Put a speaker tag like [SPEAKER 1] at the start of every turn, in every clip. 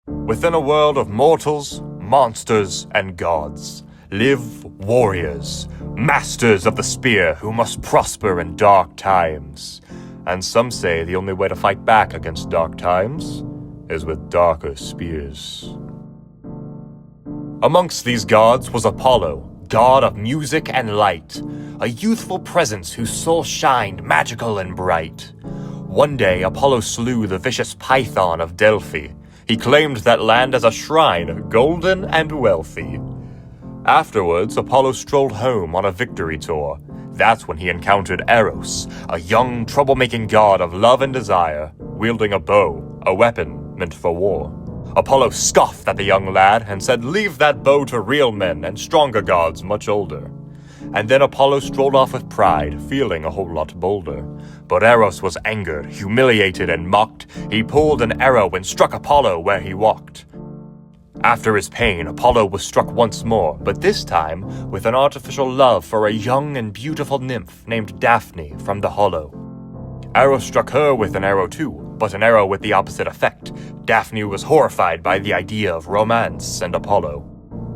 [SPEAKER 1] Within a world of mortals, monsters, and gods, live warriors, masters of the spear who must prosper in dark times. And some say the only way to fight back against dark times is with darker spears. Amongst these gods was Apollo, god of music and light, a youthful presence whose soul shined magical and bright. One day, Apollo slew the vicious Python of Delphi. He claimed that land as a shrine, golden and wealthy. Afterwards, Apollo strolled home on a victory tour. That's when he encountered Eros, a young, troublemaking god of love and desire, wielding a bow, a weapon meant for war. Apollo scoffed at the young lad and said, "Leave that bow to real men and stronger gods much older." And then Apollo strolled off with pride, feeling a whole lot bolder. But Eros was angered, humiliated, and mocked. He pulled an arrow and struck Apollo where he walked. After his pain, Apollo was struck once more, but this time with an artificial love for a young and beautiful nymph named Daphne from the hollow. Eros struck her with an arrow too, but an arrow with the opposite effect. Daphne was horrified by the idea of romance and Apollo.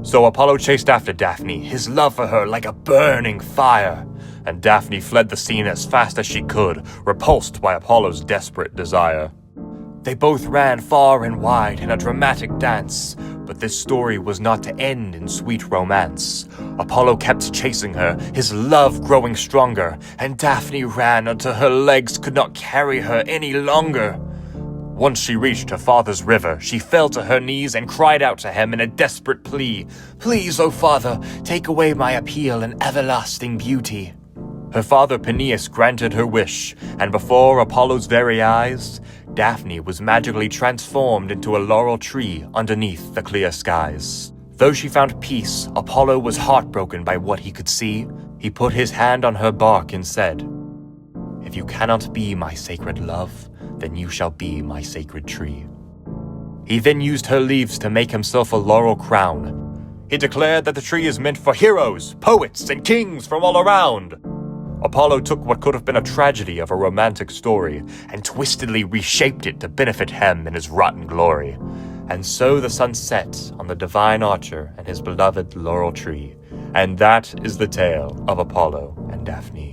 [SPEAKER 1] So Apollo chased after Daphne, his love for her like a burning fire. And Daphne fled the scene as fast as she could, repulsed by Apollo's desperate desire. They both ran far and wide in a dramatic dance, but this story was not to end in sweet romance. Apollo kept chasing her, his love growing stronger, and Daphne ran until her legs could not carry her any longer. Once she reached her father's river, she fell to her knees and cried out to him in a desperate plea, "Please, O father, take away my appeal and everlasting beauty." Her father Peneus granted her wish, and before Apollo's very eyes, Daphne was magically transformed into a laurel tree underneath the clear skies. Though she found peace, Apollo was heartbroken by what he could see. He put his hand on her bark and said, "If you cannot be my sacred love, then you shall be my sacred tree." He then used her leaves to make himself a laurel crown. He declared that the tree is meant for heroes, poets, and kings from all around. Apollo took what could have been a tragedy of a romantic story and twistedly reshaped it to benefit him in his rotten glory. And so the sun set on the divine archer and his beloved laurel tree. And that is the tale of Apollo and Daphne.